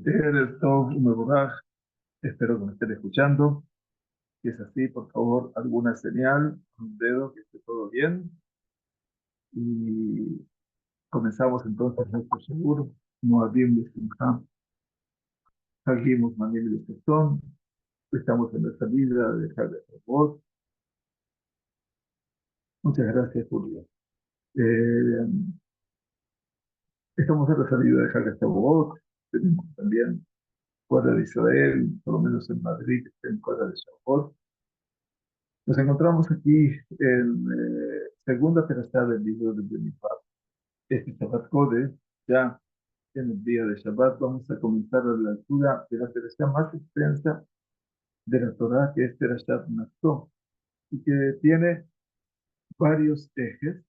Erev Tov Mevorach, espero que me estén escuchando. Si es así, por favor, alguna señal, un dedo, que esté todo bien. Y comenzamos entonces nuestro seguro. Moadim de Simcha, Hagim Usmanim de Sesón. Estamos en la salida de Hag Shavuot. Muchas gracias, Julio. Eh, Estamos en la salida de Hag Shavuot. Tenemos también fuera de Israel, por lo menos en Madrid, en fuera de Shavuot. Nos encontramos aquí en segunda perashá del libro de Benifar. Este Shabbat Kodesh, ya en el día de Shabbat, vamos a comenzar la lectura de la perashá más extensa de la Torá, que es Perashat Naso, y que tiene varios ejes.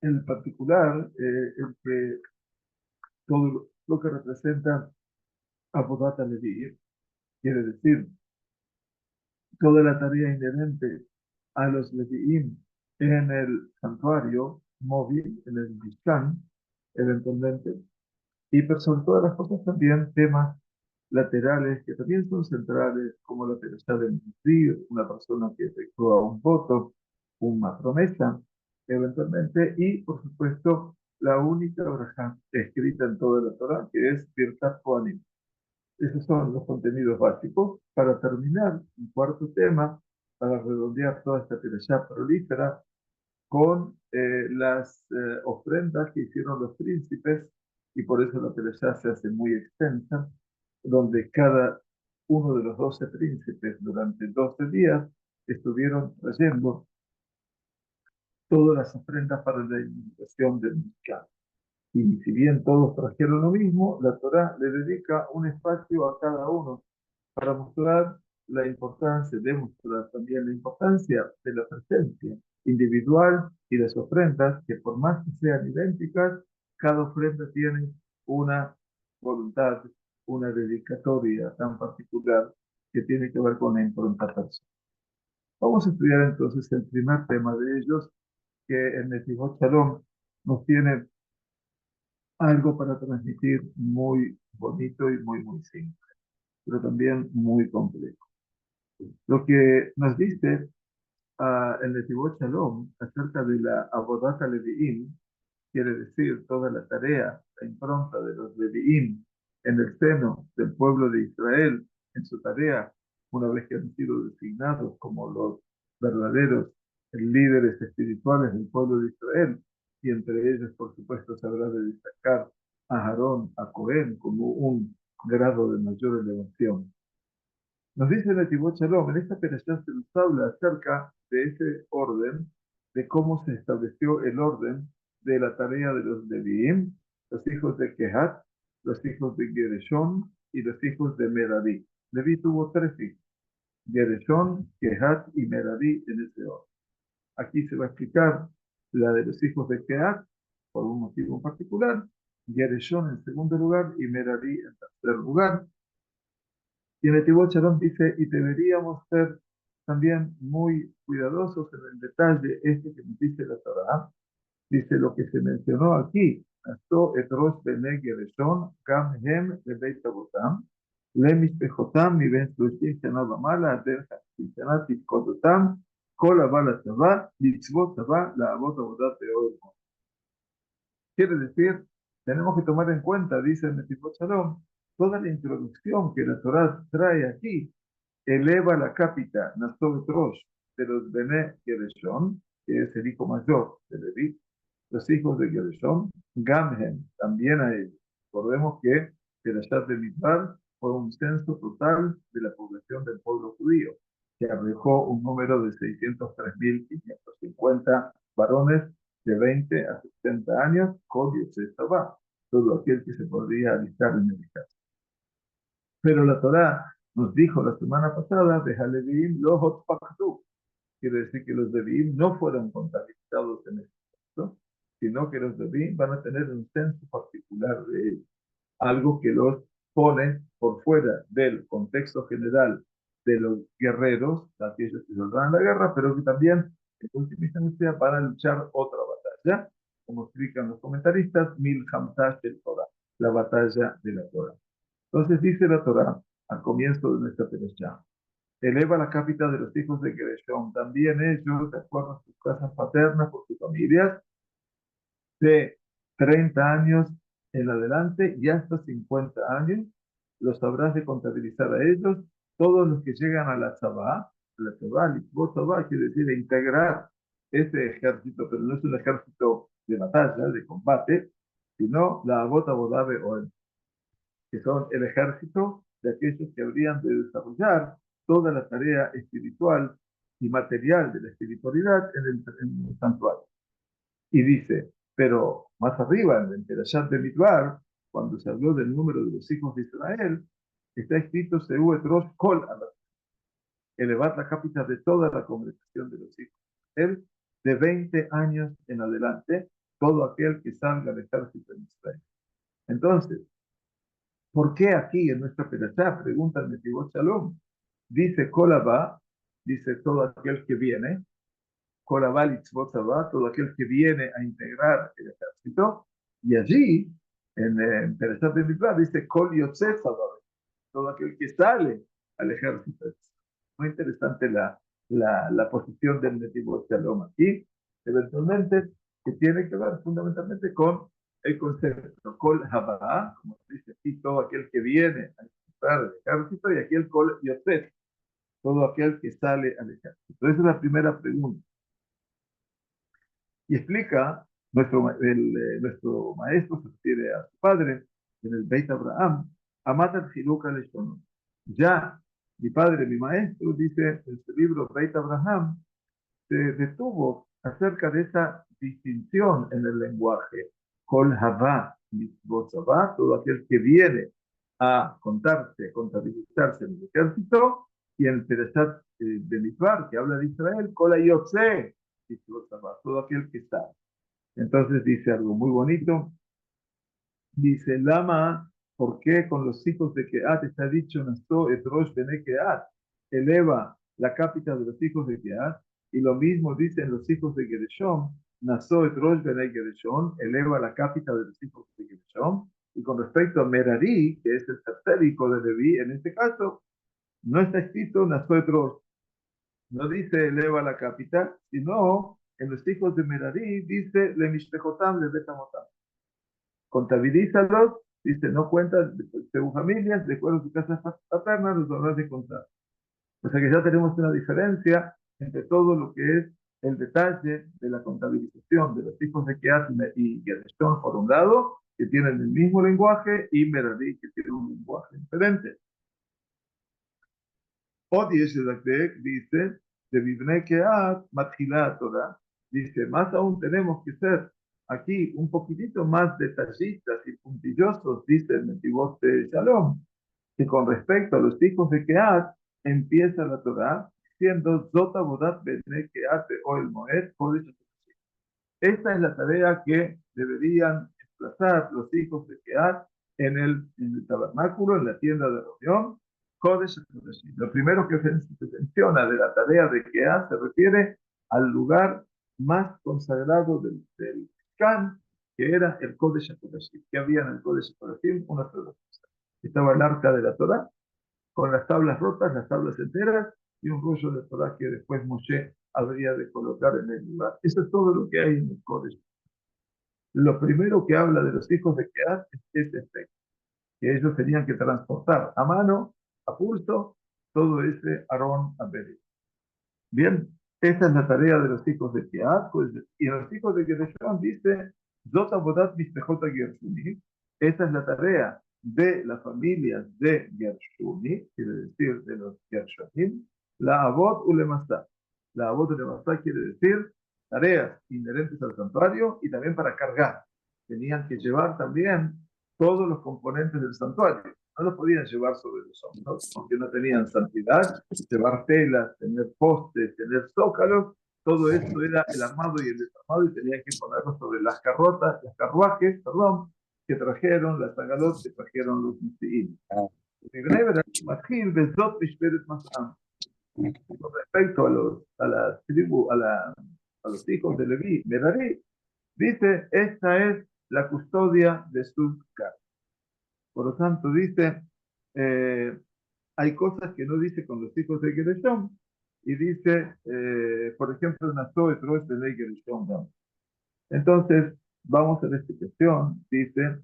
En particular, el que todo lo que representa Avodat Leví, quiere decir toda la tarea inherente a los Leviim en el santuario móvil, en el Mishkan, eventualmente, y pero sobre todas las cosas también temas laterales que también son centrales, como la perashá del Misri, una persona que efectúa un voto, una promesa, eventualmente, y por supuesto la única braja escrita en toda la Torah, que es Birkat Kohanim. Esos son los contenidos básicos. Para terminar, un cuarto tema, para redondear toda esta perashá prolífera, con las ofrendas que hicieron los príncipes, y por eso la perashá se hace muy extensa, donde cada uno de los 12 príncipes durante 12 días estuvieron trayendo todas las ofrendas para la iniciación del Mishkan. Y si bien todos trajeron lo mismo, la Torá le dedica un espacio a cada uno para mostrar la importancia, demostrar también la importancia de la presencia individual y las ofrendas, que por más que sean idénticas, cada ofrenda tiene una voluntad, una dedicatoria tan particular que tiene que ver con la impronta personal. Vamos a estudiar entonces el primer tema de ellos, que en Netivot Shalom nos tiene algo para transmitir muy bonito y muy simple, pero también muy complejo. Lo que nos dice el Netivot Shalom acerca de la Avodat Leviim, quiere decir toda la tarea, la impronta de los Leviim en el seno del pueblo de Israel, en su tarea, una vez que han sido designados como los verdaderos líderes espirituales del pueblo de Israel, y entre ellos, por supuesto, se habrá de destacar a Aarón, a Cohen, como un grado de mayor elevación. Nos dice el Netivot Shalom, en esta perashá se nos habla acerca de ese orden, de cómo se estableció el orden de la tarea de los Leviim, los hijos de Kehat, los hijos de Gereshon y los hijos de Merari. Leví tuvo 3 hijos, Gereshon, Kehat y Merari en ese orden. Aquí se va a explicar la de los hijos de Kehat, por un motivo en particular, Gereshon en segundo lugar y Merari en tercer lugar. Y en el Netivot Shalom dice, y deberíamos ser también muy cuidadosos en el detalle este que nos dice la Torah. Dice lo que se mencionó aquí, Naso et rosh bnei Gereshon, gam hem bebeit avotam, lemispechotam mi ben 30 shana ומעלה, הדרך השנה תפקוד אותם, כל הבא לצבא, מצוות צבא, לעבוד עבודת באוהל מועד. Quiere decir, tenemos que tomar en cuenta, dice el Netivot Shalom, toda la introducción que la Torah trae aquí eleva la cápita Naso Rosh de los Bene Gereshon, que es el hijo mayor de Leví, los hijos de Gereshon, Gamhem, también a ellos. Recordemos que Perashat de Midbar fue un censo total de la población del pueblo judío, que arrojó un número de 603.550 varones de 20 a 60 años, con Yosef Tabá, todo aquel que se podría alistar en el ejército. Pero la Torá nos dijo la semana pasada, de Leviim lo hotpachtu, quiere decir que los Leviim no fueron contabilizados en este censo, sino que los Leviim van a tener un censo particular de ellos, algo que los pone por fuera del contexto general de los guerreros, aquellos que saldrán a la guerra, pero que también en última instancia van a luchar otra batalla, como explican los comentaristas, Milhamtash el Torah, la batalla de la Torah. Entonces dice la Torah al comienzo de nuestra perashá, eleva la cápita de los hijos de Gereshom, también ellos, de acuerdo a sus casas paternas, por sus familias, de 30 años en adelante y hasta 50 años, los habrás de contabilizar a ellos, todos los que llegan a la Tzabá, quiere decir integrar ese ejército, pero no es un ejército de batalla, de combate, sino la Abot Abodabe Oel, que son el ejército de aquellos que habrían de desarrollar toda la tarea espiritual y material de la espiritualidad en el santuario. Y dice, pero más arriba, en el Perashat de Midbar, cuando se habló del número de los hijos de Israel, está escrito Seu et Rosh Kol Adat, elevar la cápita de toda la congregación de los hijos de Israel, de 20 años en adelante, todo aquel que salga del ejército de Israel. Entonces, ¿por qué aquí en nuestra Perashá, pregunta el Metivot Shalom, dice Kolabá, dice todo aquel que viene, todo aquel que viene a integrar el ejército, y allí, en Perashat de Mikvah, dice Kol Yotzei Tzadar, todo aquel que sale al ejército. Muy interesante la posición del Netivot Shalom aquí, eventualmente, que tiene que ver fundamentalmente con el concepto Kol Haba, como se dice aquí, todo aquel que viene a integrar el ejército, y aquí el Kol Yotzei, todo aquel que sale al ejército. Esa es la primera pregunta. Y explica, nuestro maestro se refiere a su padre en el Beit Abraham, Amat al-Hiluk al-Eshonot. Ya mi padre, mi maestro, dice en su libro Beit Abraham, se detuvo acerca de esa distinción en el lenguaje. Kol Havá, mitzvot Havá, todo aquel que viene a contarse, contabilizarse en el ejército, y en el Perashat de Midbar, que habla de Israel, Kol Hayotze, mitzvot Havá, todo aquel que está. Entonces dice algo muy bonito, dice Lama, ¿por qué con los hijos de Keat está dicho Nasto et Rosh Bene Keat? Eleva la cápita de los hijos de Keat, y lo mismo dicen los hijos de Gereshom, Nasto et Rosh Bene Gereshom, eleva la cápita de los hijos de Gereshom, y con respecto a Merari, que es el tercer hijo de Leví, en este caso, no está escrito Nasto et Rosh, no dice eleva la cápita, sino en los hijos de Merari dice le mishpejotam le betamotam. Contabilízalos, dice, no cuentas según familias, de acuerdo a su casa paterna, los habrás de contar. O sea que ya tenemos una diferencia entre todo lo que es el detalle de la contabilización de los hijos de Keat y Gereshon, por un lado, que tienen el mismo lenguaje, y Merari, que tiene un lenguaje diferente. Odi dice, de Vivne Keat, Matjilá Torah, dice, más aún tenemos que ser aquí un poquitito más detallistas y puntillosos, dice el Metivot de Shalom, que con respecto a los hijos de Keat, empieza la Torah diciendo, Zota Bodat Bene Keat o el Moed, esta es la tarea que deberían desplazar los hijos de Keat en el tabernáculo, en la tienda de reunión. Kodesh HaKodeshim. Lo primero que se menciona de la tarea de Keat se refiere al lugar más consagrado del Mishkan, que era el Kodesh HaKodeshim. ¿Qué había en el Kodesh HaKodeshim? Una sola cosa. Estaba el arca de la Torah, con las tablas rotas, las tablas enteras, y un rollo de Torah que después Moshe habría de colocar en el lugar. Eso es todo lo que hay en el Kodesh. Lo primero que habla de los hijos de Keat es ese aspecto, que ellos tenían que transportar a mano, a pulso, todo ese Aarón a Berit. Bien, esa es la tarea de los hijos de Keat, pues, y los hijos de Gereshon dice, Zot Abodat Mishpechot Gershuni, esa es la tarea de las familias de Gershuni, quiere decir de los Gershonim, la Abot Ulemasá. La Abot Ulemasá quiere decir tareas inherentes al santuario y también para cargar. Tenían que llevar también todos los componentes del santuario. No los podían llevar sobre los hombros, porque no tenían santidad, llevar telas, tener postes, tener zócalos, todo esto era el armado y el desarmado, y tenían que ponerlo sobre las carruajes, perdón, que trajeron, las tagalot que trajeron los Misiim. Con respecto a los hijos de Leví, Merari, dice, esta es la custodia de su casa. Por lo tanto, dice, eh, hay cosas que no dice con los hijos de Gereshom, y dice, por ejemplo, Naso y Troes de Gereshom, ¿no? Entonces, vamos a la explicación, dice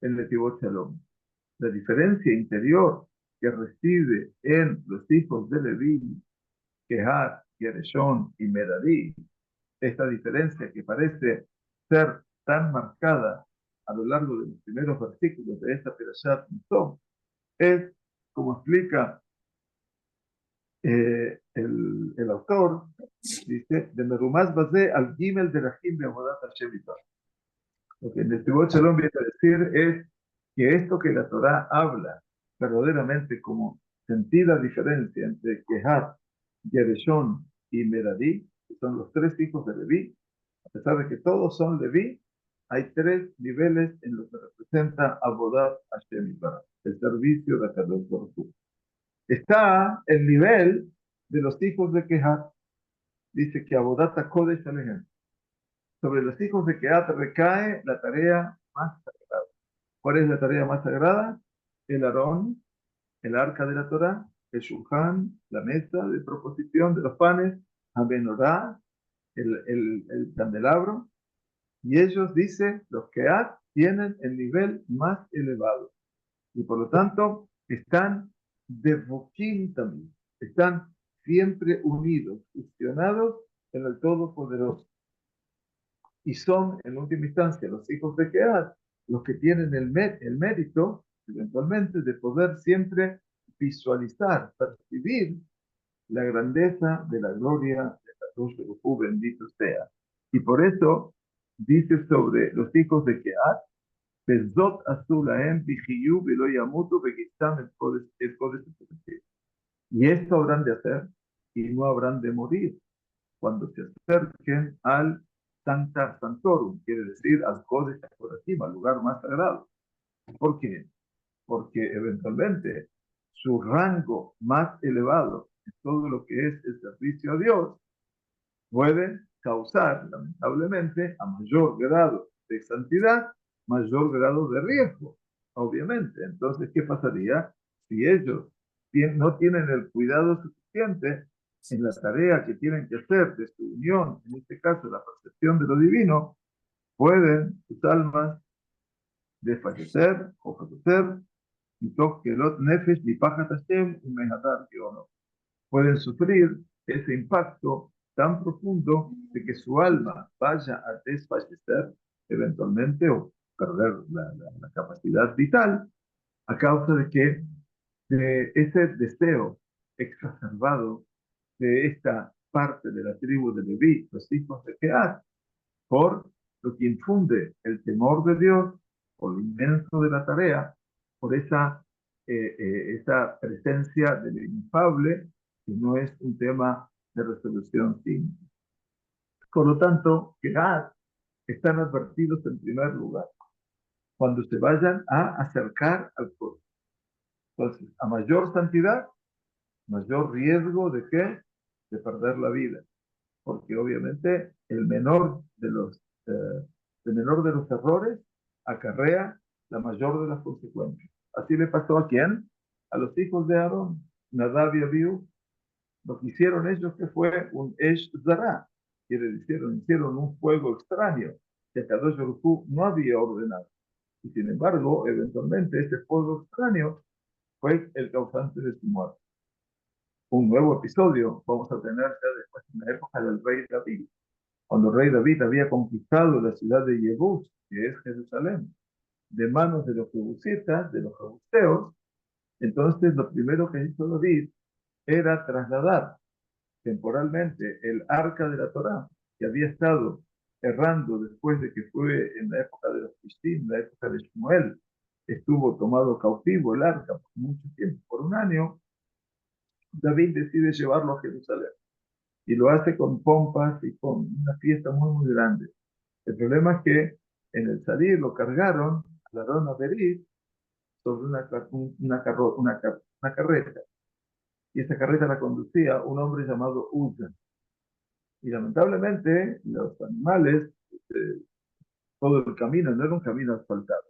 el Netivot Shalom. La diferencia interior que reside en los hijos de Leví, Kehat, Gereshon y Merari, esta diferencia que parece ser tan marcada a lo largo de los primeros versículos de esta Perashat Naso, es, como explica el autor, dice, de Merumaz Bazé al Gimel de Rahim de Abodat Hashem Yitbaraj. Lo que el Netivot Shalom viene a decir es que esto que la Torá habla verdaderamente como sentida diferencia entre Kehat, Gereshon y Merari, que son los tres hijos de Leví, a pesar de que todos son Leví, hay tres niveles en los que representa Abodat Hashem Yitbaraj, el servicio de Akadosh Baruj Hu. Está el nivel de los hijos de Kehat, dice que Abodat HaKodesh Alehem. Sobre los hijos de Kehat recae la tarea más sagrada. ¿Cuál es la tarea más sagrada? El Aarón, el arca de la Torah, el Shulchan, la mesa de proposición de los panes, Amenorá, el candelabro. Y ellos, dice, los Kehat tienen el nivel más elevado. Y por lo tanto, están devoquín también. Están siempre unidos, fusionados en el Todopoderoso. Y son, en última instancia, los hijos de Kehat, los que tienen el mérito, eventualmente, de poder siempre visualizar, percibir la grandeza de la gloria de Kadosh Baruj Hu, bendito sea. Y por eso dice sobre los hijos de Kehat, Bezot asu lahem bichiyu velo yamutu begistam el kodesh. Y esto habrán de hacer y no habrán de morir cuando se acerquen al Sancta Sanctorum, quiere decir al Kodesh HaKodashim, al lugar más sagrado. ¿Por qué? Porque eventualmente su rango más elevado en todo lo que es el servicio a Dios puede causar, lamentablemente, a mayor grado de santidad, mayor grado de riesgo, obviamente. Entonces, ¿qué pasaría si ellos no tienen el cuidado suficiente en la tarea que tienen que hacer de su unión, en este caso la percepción de lo divino? Pueden sus almas desfallecer o fallecer, y que lot nefesh ni paja tashem y mehadar no pueden sufrir ese impacto tan profundo de que su alma vaya a desfallecer eventualmente o perder la capacidad vital a causa de que de ese deseo exacerbado de esta parte de la tribu de Leví, los hijos de Kehat, por lo que infunde el temor de Dios, por lo inmenso de la tarea, por esa presencia del inefable, que no es un tema de resolución simple. Por lo tanto, Kehat están advertidos en primer lugar cuando se vayan a acercar al pueblo. Entonces, a mayor santidad, mayor riesgo de qué? De perder la vida. Porque obviamente el menor de los errores acarrea la mayor de las consecuencias. Así le pasó a quién? A los hijos de Aarón, Nadab y Abiú. Lo que hicieron ellos que fue un Esh Zara, quiere decir, hicieron un fuego extraño que Kadosh Baruj Hu no había ordenado. Y sin embargo, eventualmente ese fuego extraño fue el causante de su muerte. Un nuevo episodio vamos a tener ya después en la época del rey David, cuando el rey David había conquistado la ciudad de Jebús, que es Jerusalén, de manos de los jebusitas, de los jebuseos. Entonces lo primero que hizo David era trasladar temporalmente el arca de la Torá, que había estado errando después de que fue en la época de los Fishtim, la época de Shmuel, estuvo tomado cautivo el arca por mucho tiempo, por un año. David decide llevarlo a Jerusalén y lo hace con pompas y con una fiesta muy, muy grande. El problema es que en el salir lo cargaron a la Rona Berit sobre una carreta. Y esa carreta la conducía un hombre llamado Uza. Y lamentablemente los animales, todo el camino, no era un camino asfaltado.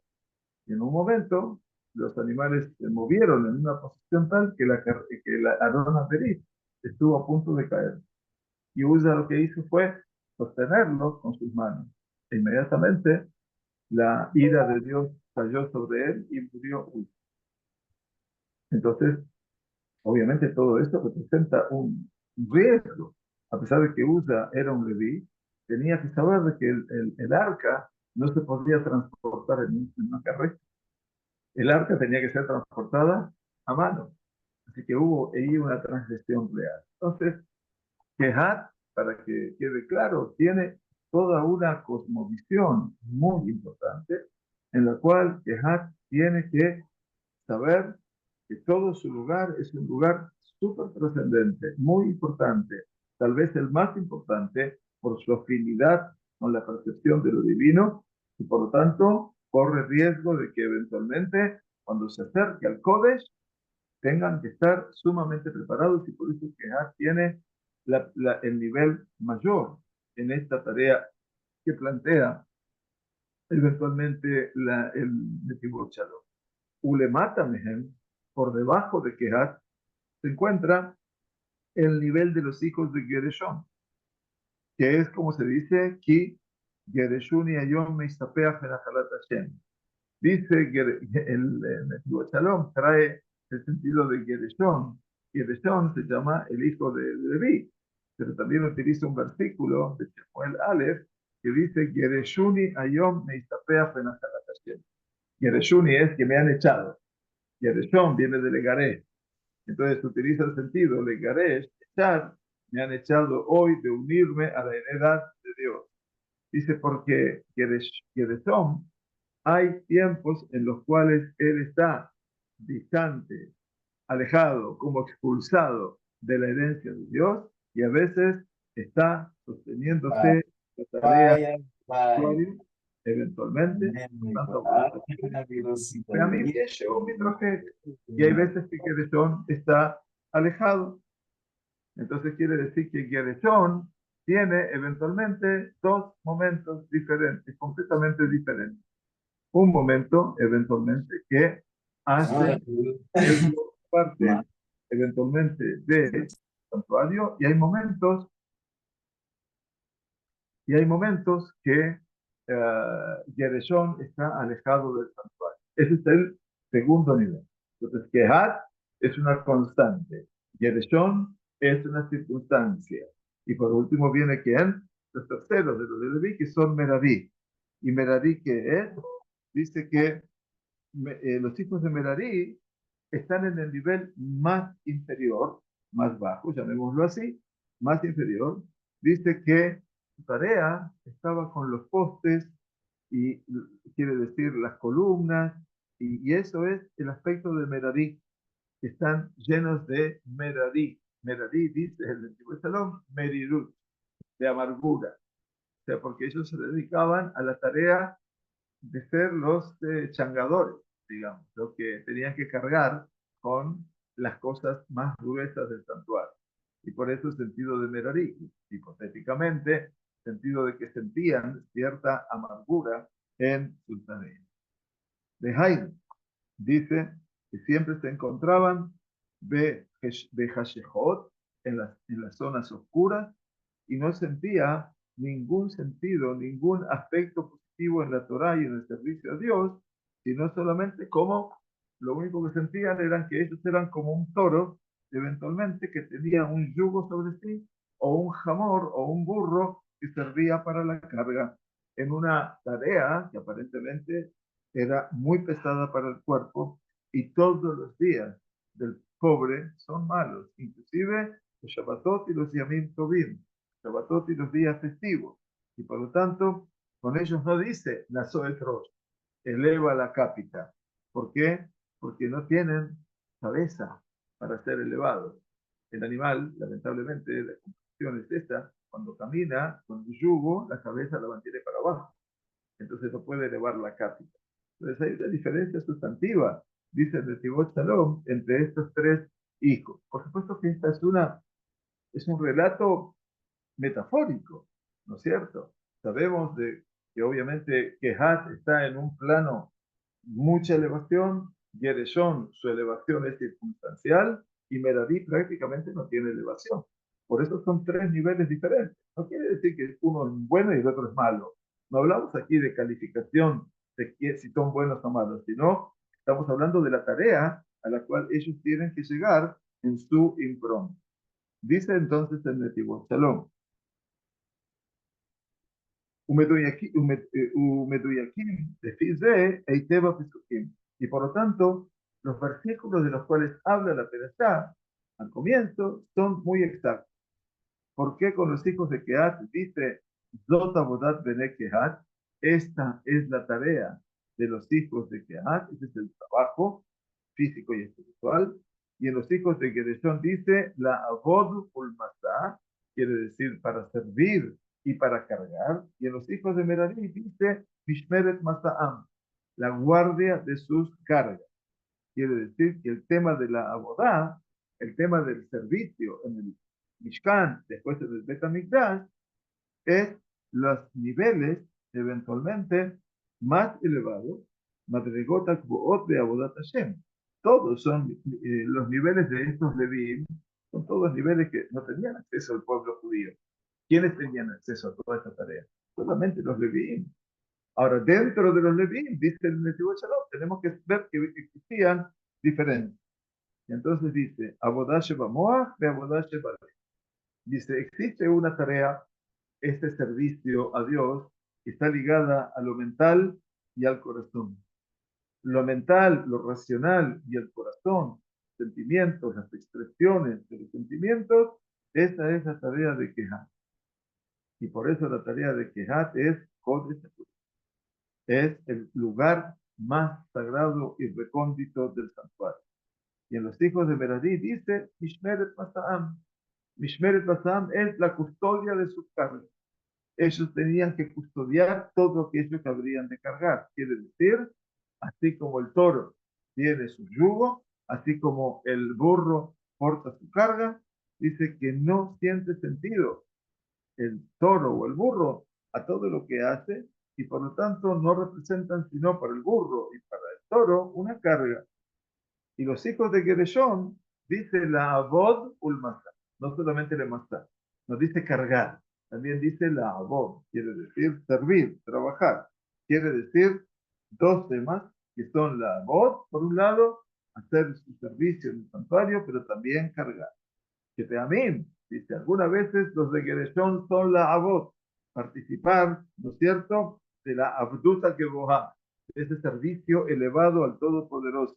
Y en un momento, los animales se movieron en una posición tal que la Arona Berit estuvo a punto de caer. Y Uza lo que hizo fue sostenerlo con sus manos. E inmediatamente la ira de Dios cayó sobre él y murió Uza. Entonces, obviamente todo esto representa un riesgo. A pesar de que Uza era un leví, tenía que saber de que el arca no se podía transportar en una carreta. El arca tenía que ser transportada a mano. Así que hubo ahí una transgresión real. Entonces, Kehat, para que quede claro, tiene toda una cosmovisión muy importante en la cual Kehat tiene que saber que todo su lugar es un lugar súper trascendente, muy importante, tal vez el más importante por su afinidad con la percepción de lo divino y por lo tanto corre riesgo de que eventualmente cuando se acerque al Kodesh tengan que estar sumamente preparados y por eso Kehat tiene el nivel mayor en esta tarea que plantea eventualmente el Netivot Shalom. Ulemata Mehem, por debajo de Kehat, se encuentra el nivel de los hijos de Gereshon, que es como se dice, Ki Gereshuni Ayom Meistapeach Benachalat Hashem. Dice que el Netivot Shalom trae el sentido de Gereshon. Gereshon se llama el hijo de Leví, pero también utiliza un versículo de Shemuel Aleph que dice Gereshuni Ayom Meistapeach Benachalat Hashem. Gereshuni es que me han echado. Gereshon viene de Legaré. Entonces utiliza el sentido Legaré, echar, me han echado hoy de unirme a la heredad de Dios. Dice porque Gereshon hay tiempos en los cuales él está distante, alejado, como expulsado de la herencia de Dios, y a veces está Vaya, sosteniéndose la tarea vaya, vaya. usuario, eventualmente, tanto por La pero a velocidad. mí llegó mi traje, y hay veces que Gereshon está alejado. Entonces quiere decir que Gereshon tiene eventualmente dos momentos diferentes, completamente diferentes. Un momento eventualmente que hace él parte eventualmente del santuario y hay momentos que Gereshon está alejado del santuario. Ese es el segundo nivel. Entonces, Kehat es una constante, Gereshon es una circunstancia. Y por último viene ¿quién? Los terceros de los de Leví, que son Merarí. ¿Y Merarí qué es? Dice que los hijos de Merarí están en el nivel más inferior, más bajo, llamémoslo así, más inferior. Dice que su tarea estaba con los postes y quiere decir las columnas, y eso es el aspecto de Merarí, que están llenos de Merarí. Merarí dice el antiguo Salón, Merirut, de amargura. O sea, porque ellos se dedicaban a la tarea de ser los changadores, digamos, los que tenían que cargar con las cosas más gruesas del santuario. Y por eso el sentido de Merari, hipotéticamente, sentido de que sentían cierta amargura en sus tareas. De Haydn dice que siempre se encontraban de Hashehot en las zonas oscuras y no sentía ningún sentido, ningún aspecto positivo en la Torah y en el servicio a Dios, sino solamente como lo único que sentían era que ellos eran como un toro, eventualmente que tenía un yugo sobre sí, o un jamor, o un burro que servía para la carga, en una tarea que aparentemente era muy pesada para el cuerpo, y todos los días del pobre son malos, inclusive los Shabbatot y los Yamim Tovim, Shabbatot y los días festivos. Y por lo tanto, con ellos no dice Naso el Rosh, eleva la cápita. ¿Por qué? Porque no tienen cabeza para ser elevados. El animal, lamentablemente, la conclusión es esta: cuando camina con un yugo, la cabeza la mantiene para abajo. Entonces no puede elevar la cápita. Entonces hay una diferencia sustantiva, dice el Tibot Shalom, entre estos tres hijos. Por supuesto que esta es un relato metafórico, ¿no es cierto? Sabemos que obviamente Kehat está en un plano mucha elevación, Gereshon, su elevación es circunstancial, y Merari prácticamente no tiene elevación. Por eso son tres niveles diferentes. No quiere decir que uno es bueno y el otro es malo. No hablamos aquí de calificación de si son buenos o malos, sino estamos hablando de la tarea a la cual ellos tienen que llegar en su impronta. Dice entonces el Netivot Shalom, Umeduyakim, Defize, Eiteva Pesukim. Y por lo tanto, los versículos de los cuales habla la Perashá al comienzo son muy exactos. ¿Por qué con los hijos de Kehat dice Zot Avodat Bene Kehat? Esta es la tarea de los hijos de Kehat, ese es el trabajo físico y espiritual. Y en los hijos de Gereshon dice la Avod Ulmasá, quiere decir para servir y para cargar. Y en los hijos de Merari dice Mishmeret Masaam, la guardia de sus cargas. Quiere decir que el tema de la abodá, el tema del servicio en el Mishkan, después del Bet HaMikdash, es los niveles eventualmente más elevados, Madregot Akboot de Abodat Hashem. Todos son los niveles de estos Levim, son todos niveles que no tenían acceso al pueblo judío. ¿Quiénes tenían acceso a toda esta tarea? Solamente los Levim. Ahora, dentro de los Levim, dice el Netivot Shalom, tenemos que ver que existían diferentes. Y entonces dice, Abodash Bamoach de Abodash Balei. Dice, existe una tarea, este servicio a Dios, que está ligada a lo mental y al corazón. Lo mental, lo racional y el corazón, sentimientos, las expresiones de los sentimientos, esa es la tarea de Kehat. Y por eso la tarea de Kehat es Kodesh, es el lugar más sagrado y recóndito del santuario. Y en los hijos de Merari dice, Mishmeret Masa'am. Mishmeret Masa'am es la custodia de sus cargas. Ellos tenían que custodiar todo aquello que habrían de cargar. Quiere decir, así como el toro tiene su yugo, así como el burro porta su carga, dice que no siente sentido el toro o el burro a todo lo que hace y por lo tanto no representan sino para el burro y para el toro una carga. Y los hijos de Gereshon dice la Abod Ulmasá, no solamente la Masá, nos dice cargar, también dice la Abod, quiere decir servir, trabajar, quiere decir dos temas que son la Abod, por un lado, hacer su servicio en el santuario, pero también cargar. Que te amén, dice, algunas veces los de Gereshon son la Abod, participar, ¿no es cierto?, de la Abduta Keboha, de ese servicio elevado al Todopoderoso.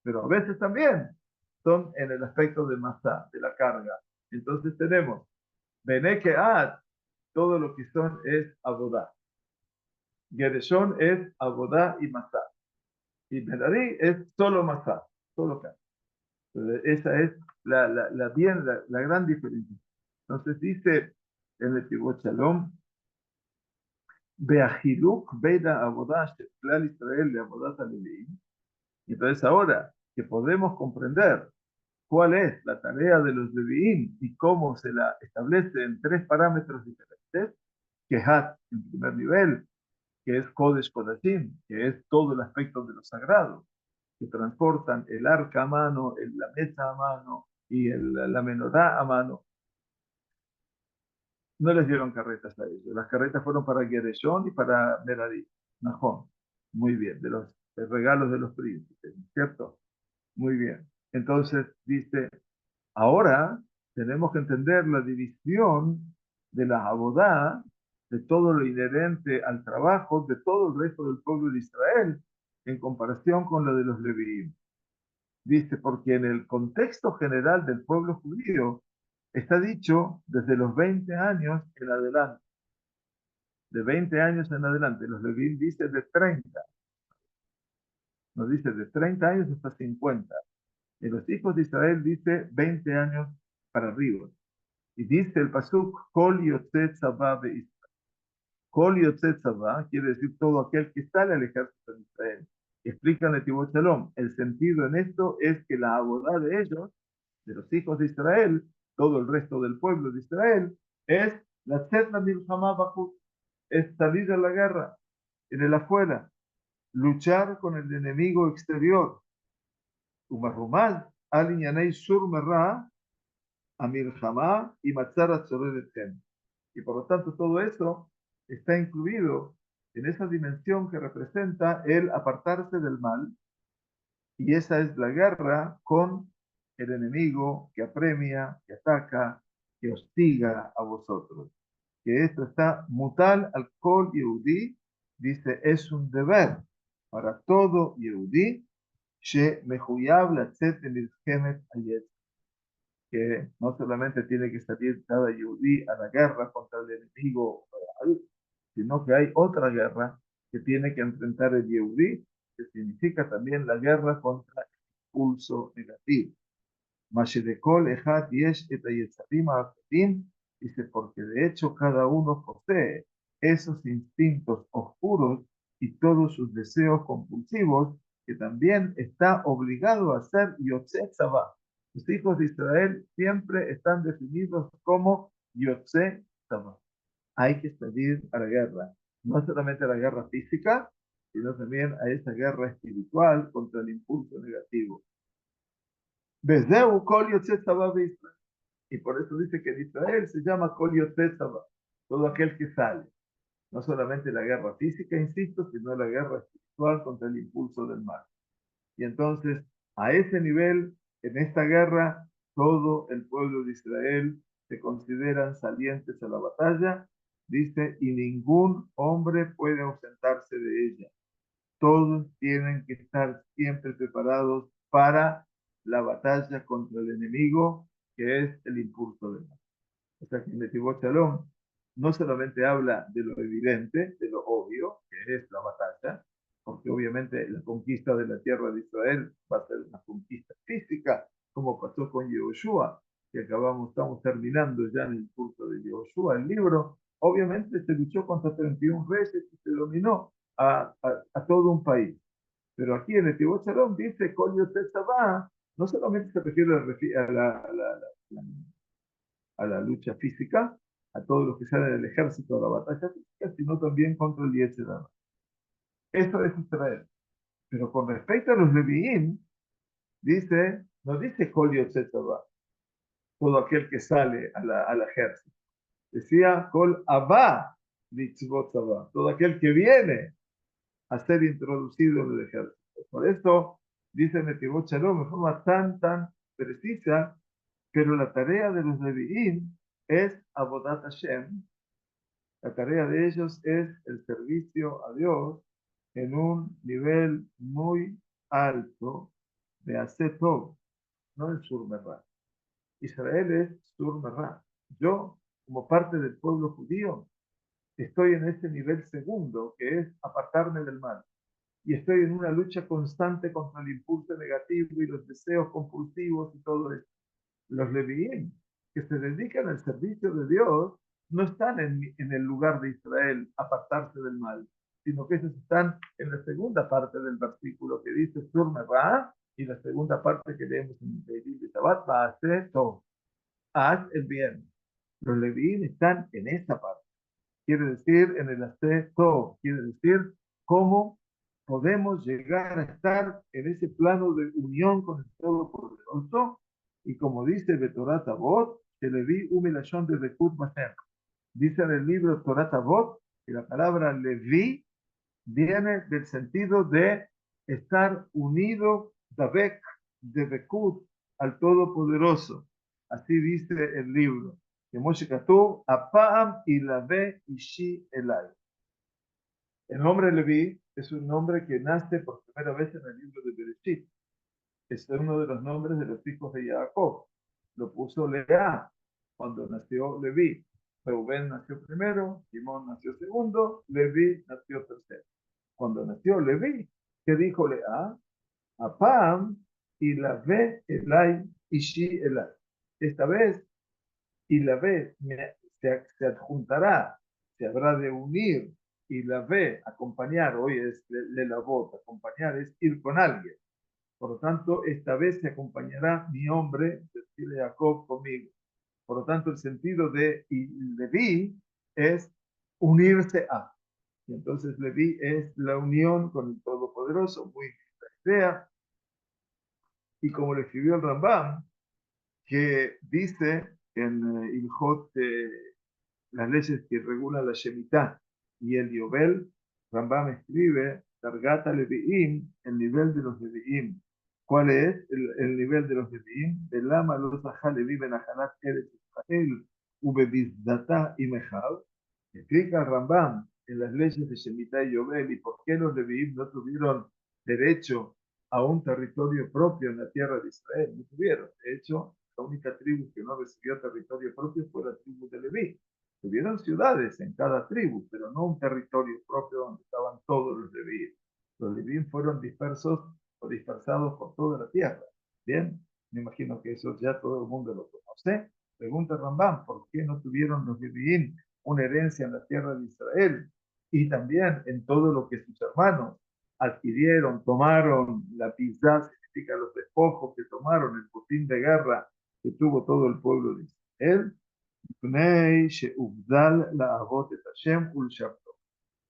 Pero a veces también son en el aspecto de Masá, de la carga. Entonces tenemos Bene Kehat, todo lo que son es Abodá. Gereshon es Abodá y Masá. Y Merari es solo Masá, solo carga. Esa es la gran diferencia. Entonces dice en el Tibot Shalom, Beahiluk Beida Abodash, Klal Israel de Abodat Aleviim. Entonces ahora que podemos comprender cuál es la tarea de los Leviim y cómo se la establece en tres parámetros diferentes, Kehat en primer nivel, que es Kodesh Kodashim, que es todo el aspecto de lo sagrado, que transportan el arca a mano, la mesa a mano y la menorá a mano. No les dieron carretas a ellos. Las carretas fueron para Gereshon y para Merari. Nahón. Muy bien, de los regalos de los príncipes, ¿cierto? Muy bien. Entonces dice, ahora tenemos que entender la división de la abodá, de todo lo inherente al trabajo de todo el resto del pueblo de Israel, en comparación con lo de los levíim. Dice, porque en el contexto general del pueblo judío está dicho desde los 20 años en adelante. De 20 años en adelante. Los levíim dice de 30. Nos dice de 30 años hasta 50. En los hijos de Israel dice 20 años para arriba. Y dice el pasuk, Kol Yotzet Tzavá Be'Israel. Kol Yotzet Tzavá quiere decir todo aquel que sale al ejército de Israel. Explica en el Tibot Shalom. El sentido en esto es que la abodá de ellos, de los hijos de Israel, todo el resto del pueblo de Israel, es la Tzedna Milchamá Bachut, es salir a la guerra, en el afuera. luchar con el enemigo exterior. Umarrumad, al Inyanei Sur Merra, Amir Hamá y Matzara Tzorerethem. Y por lo tanto, todo eso está incluido en esa dimensión que representa el apartarse del mal, y esa es la guerra con el enemigo que apremia, que ataca, que hostiga a vosotros. Que esto está mutal al kol yehudí, dice, es un deber para todo yehudí, שמחויב לצאת למלחמת היצר, que no solamente tiene que salir cada yehudí a la guerra contra el enemigo real, sino que hay otra guerra que tiene que enfrentar el yehudí, que significa también la guerra contra el impulso negativo. Mashedekol ejat yesh et hayetzarim ha'afetim, dice, porque de hecho cada uno posee esos instintos oscuros y todos sus deseos compulsivos, que también está obligado a hacer Yotzei Tzavá. Los hijos de Israel siempre están definidos como Yotzei Tzavá. Hay que salir a la guerra, no solamente a la guerra física, sino también a esa guerra espiritual contra el impulso negativo. Bezeu kol yotzei tzavá beIsrael. Y por eso dice que en Israel se llama kol yotzei tzavá, todo aquel que sale. No solamente la guerra física, insisto, sino la guerra espiritual contra el impulso del mal. Y entonces, a ese nivel, en esta guerra, todo el pueblo de Israel se consideran salientes a la batalla, dice, y ningún hombre puede ausentarse de ella. Todos tienen que estar siempre preparados para la batalla contra el enemigo, que es el impulso del mal. O sea que Netivot Shalom no solamente habla de lo evidente, de lo obvio, que es la batalla, porque obviamente la conquista de la tierra de Israel va a ser una conquista física, como pasó con Yehoshua, que estamos terminando ya en el curso de Yehoshua, el libro. Obviamente se luchó contra 31 reyes y se dominó a todo un país. Pero aquí en el Netivot Shalom dice, Kol Yotzei Tzavá, no solamente se refiere a la lucha física, a todos los que salen del ejército a la batalla física, sino también contra el Yetzer Hara. Eso es Israel. Pero con respecto a los Leviín, dice, no dice Kol Yotzei Tzavá, todo aquel que sale al ejército. Decía Kol Abba Litzvot Tzavá, todo aquel que viene a ser introducido en el ejército. Por esto, dice Netivot Shalom, de forma tan precisa, pero la tarea de los Leviín es Avodat Hashem. La tarea de ellos es el servicio a Dios en un nivel muy alto de hacer todo, no el Surmerá. Israel es Surmerá. Yo, como parte del pueblo judío, estoy en ese nivel segundo, que es apartarme del mal. Y estoy en una lucha constante contra el impulso negativo y los deseos compulsivos y todo eso. Los leviín que se dedican al servicio de Dios no están en el lugar de Israel, apartarse del mal, sino que ellos están en la segunda parte del versículo que dice Surme va, y la segunda parte que leemos en el Teilim de Shabbat, va a hacer todo, haz el bien. Los leviín están en esa parte, quiere decir en el hacer todo, quiere decir cómo podemos llegar a estar en ese plano de unión con el Todopoderoso, y como dice Betorat Avot, que le vi un milashon de Bekut Masen. Dice en el libro Torat Avot que la palabra Levi viene del sentido de estar unido, Davek, de Bekut, al Todopoderoso. Así dice el libro. Que Moshe Katuv, Apam y la ve Ishi Elai. El nombre Leví es un nombre que nace por primera vez en el libro de Bereshit. Es uno de los nombres de los hijos de Jacob. Lo puso Lea cuando nació Leví. Reubén nació primero, Simón nació segundo, Leví nació tercero. Cuando nació Leví, ¿qué dijo Lea? Apam y la ve Elai Ishi Elai. Esta vez, y la ve se adjuntará, se habrá de unir, y la ve acompañar, hoy es la voz, acompañar es ir con alguien. Por lo tanto, esta vez se acompañará mi hombre, decirle Jacob, conmigo. Por lo tanto, el sentido de Leví es unirse a. Y entonces Leví es la unión con el Todopoderoso. poderoso, muy idea. Y como le escribió el Rambam, que dice en Ilhot, las leyes que regulan la Shemitah y el Yobel, Rambam escribe, Targata Leviim, el nivel de los Leviim. ¿Cuál es el nivel de los Leviim? De Lama los Levi ben Ajanat Eretz Israel, Ubebizdata y Mejab. Explica el Rambam en las leyes de Shemitah y Yobel y por qué los Leviim no tuvieron derecho a un territorio propio en la tierra de Israel. No tuvieron. De hecho, la única tribu que no recibió territorio propio fue la tribu de Leví. Tuvieron ciudades en cada tribu, pero no un territorio propio donde estaban todos los levíes. Los levíes fueron dispersos o dispersados por toda la tierra. Bien, me imagino que eso ya todo el mundo lo conoce. Pregunta Rambam, ¿por qué no tuvieron los levíes una herencia en la tierra de Israel? Y también en todo lo que sus hermanos adquirieron, tomaron, la pizá significa los despojos que tomaron, el botín de guerra que tuvo todo el pueblo de Israel.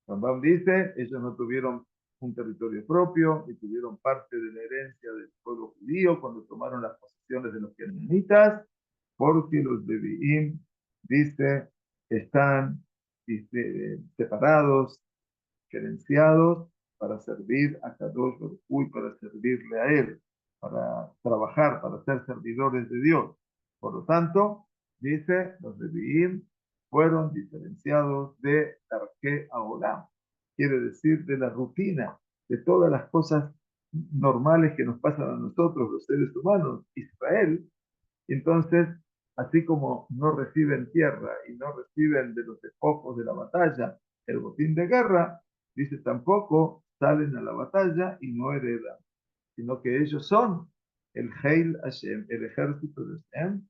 Rambam dice, ellos no tuvieron un territorio propio, ni tuvieron parte de la herencia del pueblo judío cuando tomaron las posesiones de los canaanitas, porque los Leviim, dice, están dice, separados, gerenciados para servir a Kadosh Baruj Hu y para servirle a Él, para trabajar, para ser servidores de Dios. Por lo tanto, dice, los Leviim fueron diferenciados de Darke Aolam, quiere decir de la rutina, de todas las cosas normales que nos pasan a nosotros, los seres humanos, Israel. Entonces, así como no reciben tierra y no reciben de los despojos de la batalla el botín de guerra, dice tampoco salen a la batalla y no heredan, sino que ellos son el Heil Hashem, el ejército de Hashem,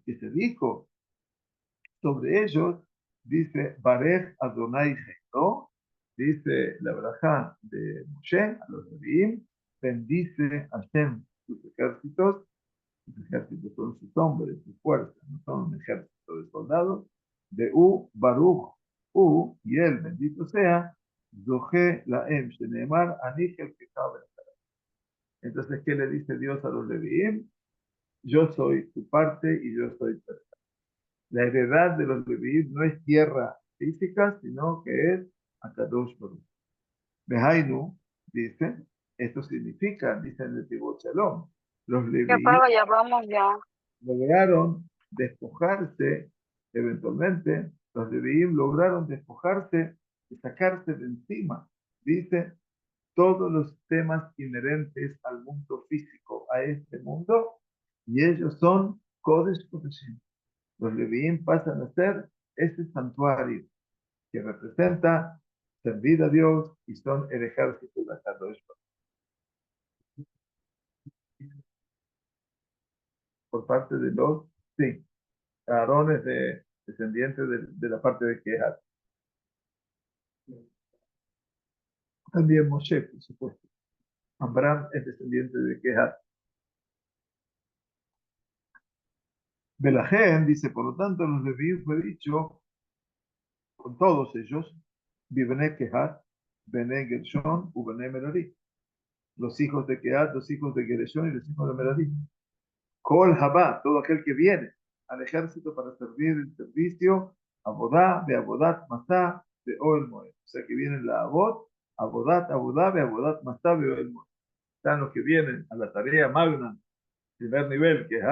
que se dijo sobre ellos, dice Barej Adonai Heilo, dice la braja de Moshe a los Leviim, bendice Hashem sus ejércitos. Los ejércitos son sus hombres, sus fuerzas, no son un ejército de soldados. De Baruch, y él, bendito sea, Zohe Laem, Sheneemar, Anigel, que cabe. Entonces, ¿qué le dice Dios a los Leviim? Yo soy tu parte y yo soy tu. La heredad de los Leviim no es tierra física, sino que es Akadosh Baruch. Behainu, dice, esto significa, dice en el Tibot Shalom, los Ya Leviim pago, ya vamos, ya. lograron despojarse, eventualmente, los Leviim lograron despojarse y sacarse de encima, dice, todos los temas inherentes al mundo físico, a este mundo, y ellos son Kodesh Kodeshim. Los Leviim pasan a ser ese santuario que representa servir a Dios y son el ejército de Kadosh. Por parte de los, sí, Aarón es descendiente de la parte de Kehat. También Moshe, por supuesto. Abraham es descendiente de Kehat. Belajen dice, por lo tanto, los Leví fue dicho con todos ellos, Bibne Kehat, Bene Gershon, Ubene Merari. Los hijos de Kehat, los hijos de Gershon y los hijos de Merari. Kol Haba, todo aquel que viene al ejército para servir el servicio, Abodá, de Abodat Masá, de Oel Moed. O sea que vienen la Abod, Abodat, Abodá, de Abodat Masá, de Oel Moed. Están los que vienen a la tarea magna, primer nivel, que es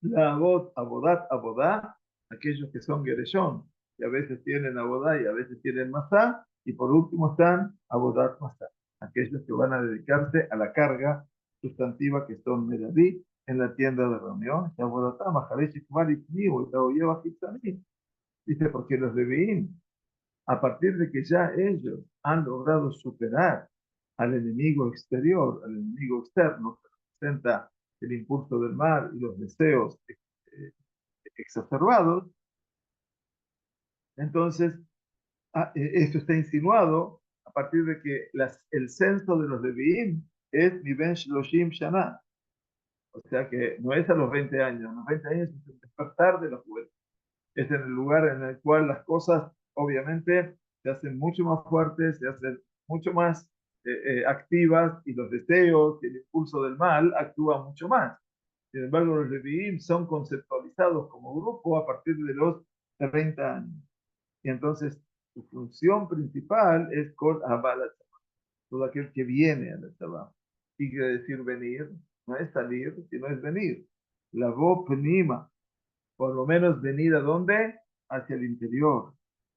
la Abod, Abodat, Abodá, aquellos que son Gereshon, que a veces tienen Abodá y a veces tienen Masá, y por último están Abodat Masá, aquellos que van a dedicarse a la carga sustantiva que son Meradí en la tienda de reunión. Dice, porque los Leviín, a partir de que ya ellos han logrado superar al enemigo exterior, al enemigo externo, que representa el impulso del mal y los deseos exacerbados, entonces esto está insinuado a partir de que el censo de los Leviim es Miben Shloshim Shana, o sea que no es a los 20 años, los 20 años es el despertar de la juventud, es en el lugar en el cual las cosas obviamente se hacen mucho más fuertes, se hacen mucho más activas y los deseos y el impulso del mal actúan mucho más. Sin embargo, los Leviim son conceptualizados como grupo a partir de los 30 años. Y entonces su función principal es con Abba, todo aquel que viene a la Shabbat. Y quiere decir venir, no es salir, sino es venir. La voz pnima, por lo menos venir a dónde? Hacia el interior.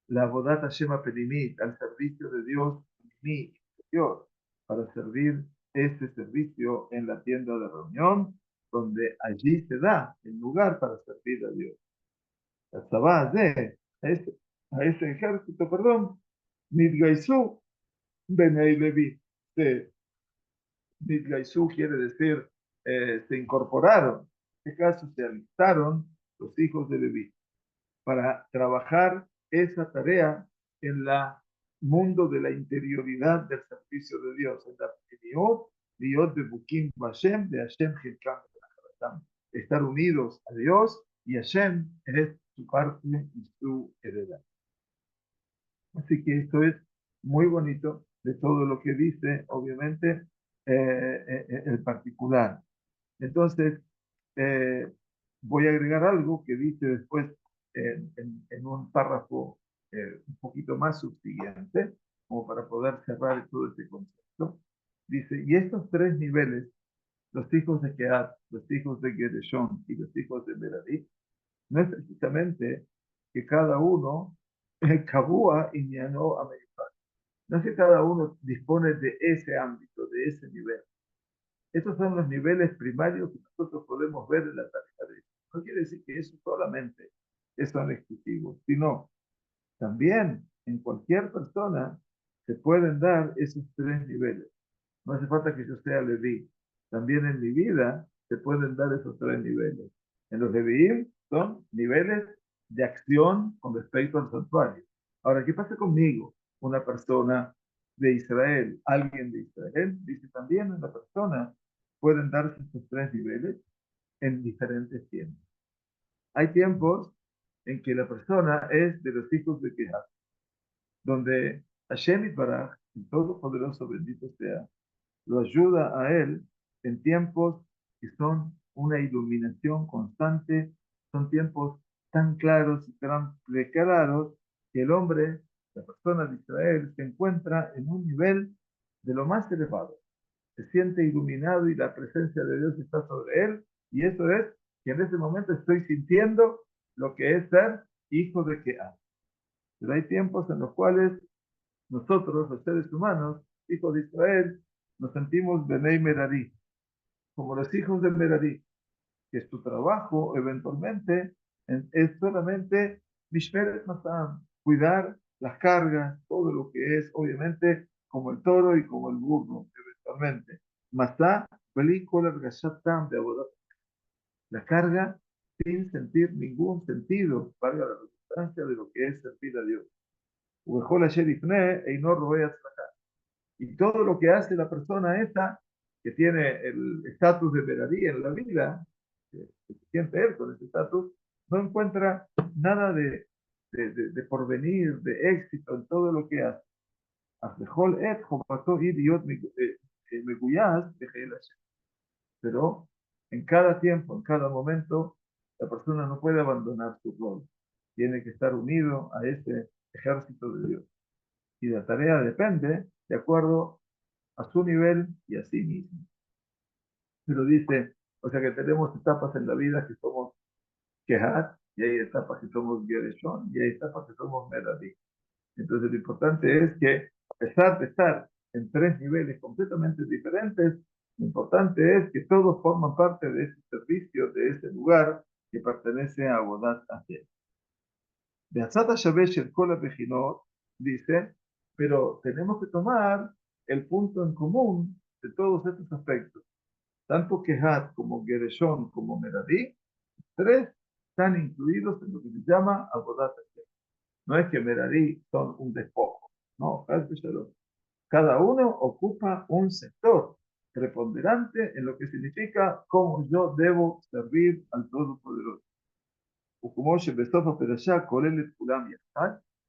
La Bodat Hashem Perimit, al servicio de Dios interior, para servir este servicio en la tienda de reunión, donde allí se da el lugar para servir a Dios. La Shabbat a ese ejército, perdón, Nidgaisu Benei Levi. Nidgaisu quiere decir se incorporaron. En este caso se alistaron los hijos de Leví para trabajar esa tarea en la mundo de la interioridad del servicio de Dios, en la Dios de Bukim Hashem, de Hashem Hilkam, estar unidos a Dios y Hashem es su parte y su heredad. Así que esto es muy bonito de todo lo que dice, obviamente, el particular. Entonces, eh, voy a agregar algo que dice después en un párrafo un poquito más subsiguiente, como para poder cerrar todo este concepto. Dice, y estos tres niveles, los hijos de Kehat, los hijos de Gereshon y los hijos de Merari, no es precisamente que cada uno cabúa y nianó a Meifar. No es que cada uno dispone de ese ámbito, de ese nivel. Estos son los niveles primarios que nosotros podemos ver en la tarea de Dios. No quiere decir que eso solamente son exclusivos, sino también en cualquier persona se pueden dar esos tres niveles. No hace falta que yo sea Leví. También en mi vida se pueden dar esos tres niveles. En los Leví son niveles de acción con respecto al santuario. Ahora, ¿qué pasa conmigo? Una persona de Israel, alguien de Israel, dice también una persona, pueden darse estos tres niveles en diferentes tiempos. Hay tiempos en que la persona es de los hijos de Kehat, donde Hashem Yitbaraj, el Todopoderoso bendito sea, lo ayuda a él en tiempos que son una iluminación constante, son tiempos tan claros y tan claros que el hombre, la persona de Israel, se encuentra en un nivel de lo más elevado. Se siente iluminado y la presencia de Dios está sobre él, y eso es que en ese momento estoy sintiendo lo que es ser hijo de Kehat. Pero hay tiempos en los cuales nosotros, los seres humanos, hijos de Israel, nos sentimos Benei Merari, como los hijos de Merari, que su trabajo eventualmente es solamente Mishmeret Matam, cuidar las cargas, todo lo que es, obviamente, como el toro y como el burro, eventualmente. Masá, película, Gashatam de Abodat. La carga sin sentir ningún sentido, valga la redundancia de lo que es servir a Dios. Y todo lo que hace la persona esta, que tiene el estatus de veradía en la vida, que se siente él con ese estatus, no encuentra nada de porvenir, de éxito en todo lo que hace. Pero en cada tiempo, en cada momento, la persona no puede abandonar su rol. Tiene que estar unido a ese ejército de Dios. Y la tarea depende de acuerdo a su nivel y a sí mismo. Pero dice, o sea que tenemos etapas en la vida que somos Kehat, y hay etapas que somos Gereshon, y hay etapas que somos Merari. Entonces lo importante es que, a pesar de estar en tres niveles completamente diferentes, lo importante es que todos forman parte de ese servicio, de ese lugar que pertenece a Abodat Hashem. De Asata Shabesh el Kola Bejinot dice, pero tenemos que tomar el punto en común de todos estos aspectos. Tanto Kehat como Gereshon como Merari, tres están incluidos en lo que se llama Abodat Hashem. No es que Merari son un despojo, no, cada uno ocupa un sector preponderante en lo que significa cómo yo debo servir al Todopoderoso.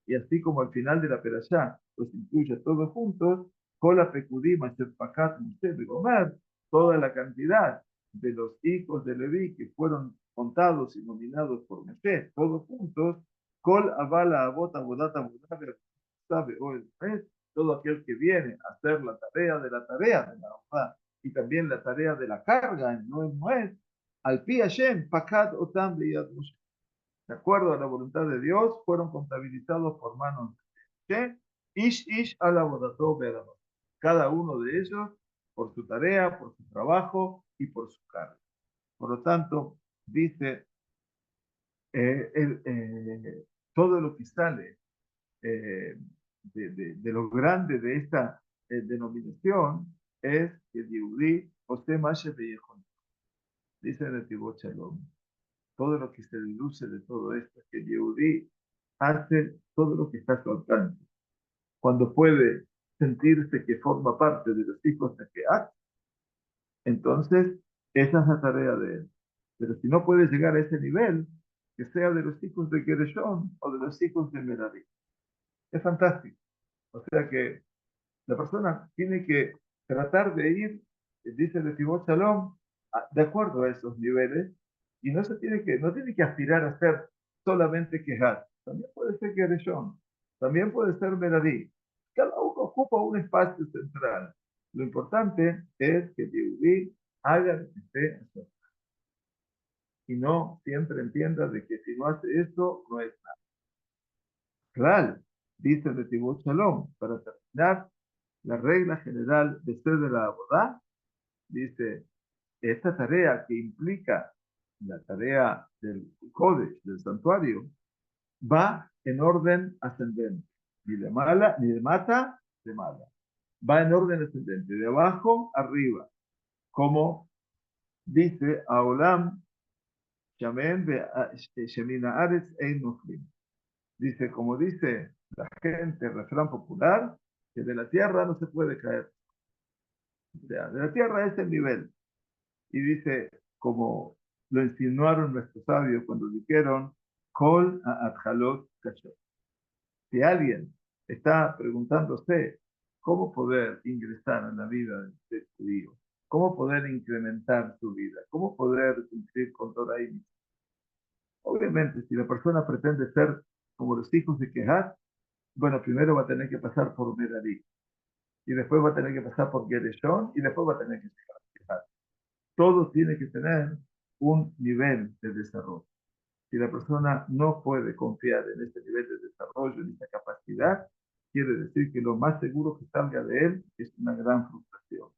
Y así como al final de la perashá los incluye a todos juntos, Kola Pekudim, Pakat, Moshe, Begomer, toda la cantidad de los hijos de Leví que fueron contados y nominados por Moshe, todos juntos, Kol Avala Abot Abodat Abodat, sabe, o el mes, todo aquel que viene a hacer la tarea de la Abodá, y también la tarea de la carga en Moed, al Pi Hashem, Pakat Otam Beyad Moshe. De acuerdo a la voluntad de Dios, fueron contabilizados por manos de Moshe, Ish al Abodató Be'adabot. Cada uno de ellos por su tarea, por su trabajo y por su carga. Por lo tanto, dice, todo lo que sale de lo grande de esta denominación es que Yehudí, José Mashe Beyejón, dice el Tibot Shalom. Todo lo que se deduce de todo esto es que Yehudí hace todo lo que está a su alcance. Cuando puede sentirse que forma parte de los hijos de Kehat, entonces esa es la tarea de él. Pero si no puede llegar a ese nivel, que sea de los hijos de Gereshon o de los hijos de Merari. Es fantástico. O sea que la persona tiene que tratar de ir, dice el Tibot Shalom, de acuerdo a esos niveles, y no tiene que aspirar a ser solamente Kehat. También puede ser Gereshon, también puede ser Merari. Cada uno ocupa un espacio central. Lo importante es que Yehudí haga lo que esté en su, y no siempre entienda de que si no hace esto, no es nada. Claro, dice el Tibot Shalom, para terminar, la regla general de ser de la abodá, dice, esta tarea que implica la tarea del Kodesh, del santuario, va en orden ascendente, ni de mala, ni de mata, de mala. Va en orden ascendente, de abajo arriba, como dice Aolam, Shamen Shemina Aretz Ein Noflim. Dice, como dice la gente, refrán popular, que de la tierra no se puede caer. O sea, de la tierra es el nivel. Y dice, como lo insinuaron nuestros sabios cuando dijeron, Kol Adhalot Kashot. Si alguien está preguntándose cómo poder ingresar en la vida del judío, cómo poder incrementar su vida, cómo poder cumplir con Torah y mitzvot. Obviamente, si la persona pretende ser como los hijos de Kehat, bueno, primero va a tener que pasar por Merari, y después va a tener que pasar por Gereshon, y después va a tener que llegar a Kehat. Todo tiene que tener un nivel de desarrollo. Si la persona no puede confiar en ese nivel de desarrollo, en esa capacidad, quiere decir que lo más seguro que salga de él es una gran frustración.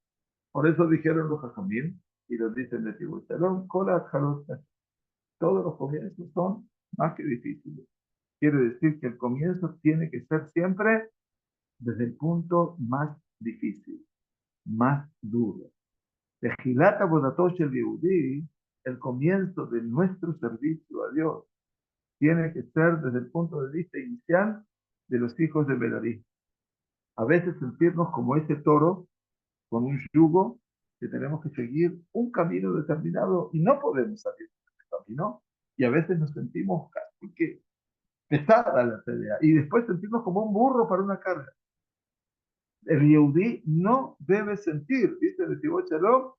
Por eso dijeron los Jajamim, y lo dicen de Tibur Shalom, todos los comienzos son más que difíciles. Quiere decir que el comienzo tiene que ser siempre desde el punto más difícil, más duro. De Gilata Bodatosh el Yehudí, el comienzo de nuestro servicio a Dios tiene que ser desde el punto de vista inicial de los hijos de Merari. A veces sentirnos como ese toro con un yugo que tenemos que seguir un camino determinado y no podemos salir de ese camino. Y a veces nos sentimos casi que pesada la tarea y después sentirnos como un burro para una carga. El Yehudí no debe sentir, dice el Tibot Shalom,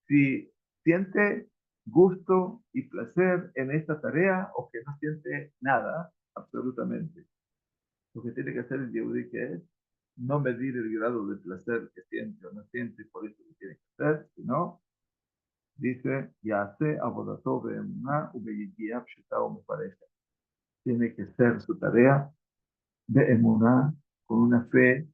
si siente gusto y placer en esta tarea o que no siente nada, absolutamente. Lo que tiene que hacer el Yehudí que es no medir el grado de placer que siente o no siente, por eso lo tiene que hacer, sino dice, ya sé, abodató be'emuná ubeyigiá pshutá o me parece. Tiene que ser su tarea de emuná con una fe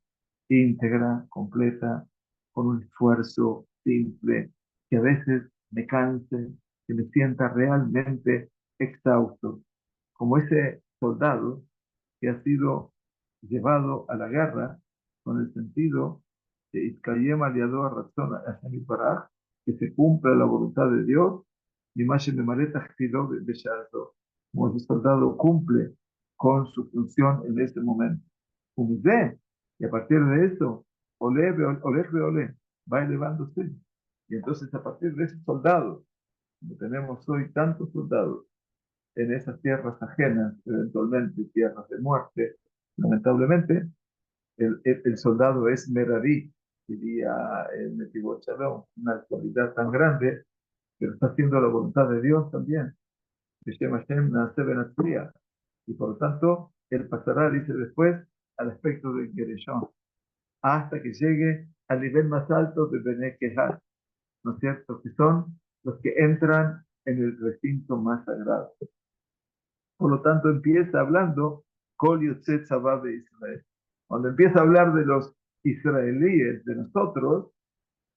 íntegra, completa, con un esfuerzo simple, que a veces me canse, que me sienta realmente exhausto, como ese soldado que ha sido llevado a la guerra con el sentido de Iskayem aliado a razón a Baraj, que se cumpla la voluntad de Dios, y más me maleta de Shalto, como ese soldado cumple con su función en ese momento. Humilde, y a partir de eso, ole, ole, va elevándose. Y entonces a partir de ese soldado, como tenemos hoy tantos soldados en esas tierras ajenas, eventualmente tierras de muerte, lamentablemente, el soldado es Merari, diría el Netivot Shalom, una cualidad tan grande, pero está haciendo la voluntad de Dios también. Beshem Hashem Naaseh Benatzliach. Y por lo tanto, él pasará, dice después, al aspecto de Gereshon, hasta que llegue al nivel más alto de Bene Kehat, ¿no es cierto? Que son los que entran en el recinto más sagrado. Por lo tanto, empieza hablando Kol Yotzet Tzavá de Israel. Cuando empieza a hablar de los israelíes, de nosotros,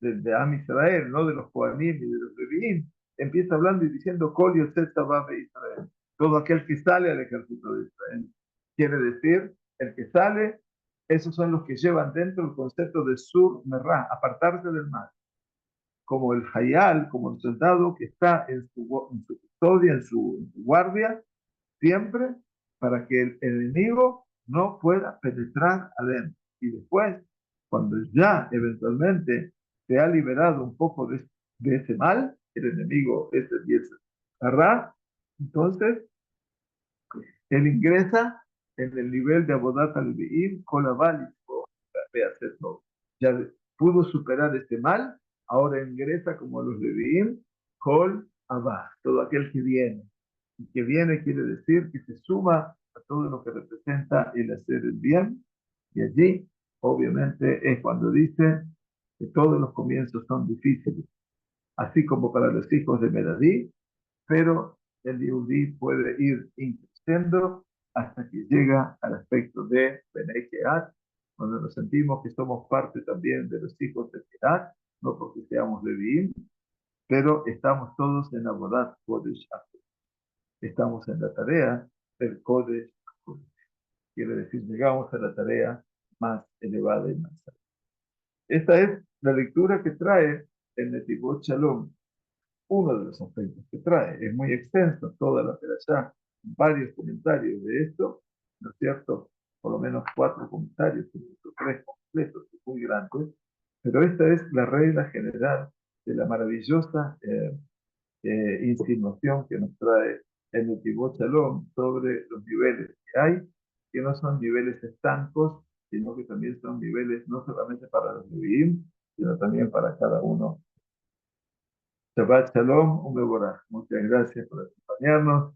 de Am Israel, no de los Kohanim y de los Leviim, empieza hablando y diciendo Kol Yotzet Tzavá de Israel. Todo aquel que sale al ejército de Israel. Quiere decir, el que sale, esos son los que llevan dentro el concepto de Sur Merah, apartarse del mal. Como el Hayal, como el soldado que está en su custodia, en su guardia, siempre para que el enemigo no pueda penetrar adentro. Y después, cuando ya eventualmente se ha liberado un poco de ese mal, el enemigo ese empieza a agarrar, entonces él ingresa en el nivel de Abodat al-Bi'im, Kolaval, y hacer todo. Ya pudo superar este mal, ahora ingresa como los Leviim, Kol Abba, todo aquel que viene. Y que viene quiere decir que se suma a todo lo que representa el hacer el bien. Y allí, obviamente, es cuando dice que todos los comienzos son difíciles, así como para los hijos de Merari, pero el Yehudí puede ir increciendo hasta que llega al aspecto de Benei Kehat, donde nos sentimos que somos parte también de los hijos de Kehat, no porque seamos Leviim, pero estamos todos en Abodat Kodesh Akodesh. Estamos en la tarea del Kodesh Akodesh. Quiere decir, llegamos a la tarea más elevada y más alta. Esta es la lectura que trae el Netivot Shalom, uno de los aspectos que trae. Es muy extenso toda la perashá, varios comentarios de esto, ¿no es cierto? Por lo menos 4 comentarios, 3 completos, muy grandes, pero esta es la regla general de la maravillosa insinuación que nos trae el Netivot Shalom sobre los niveles que hay, que no son niveles estancos, sino que también son niveles no solamente para los Nevi'im, sino también para cada uno. Shabbat Shalom, un Mevorach. Muchas gracias por acompañarnos.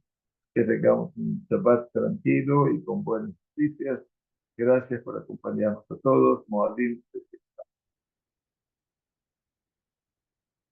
Que tengamos un Shabbat tranquilo y con buenas noticias. Gracias por acompañarnos a todos. Moadim.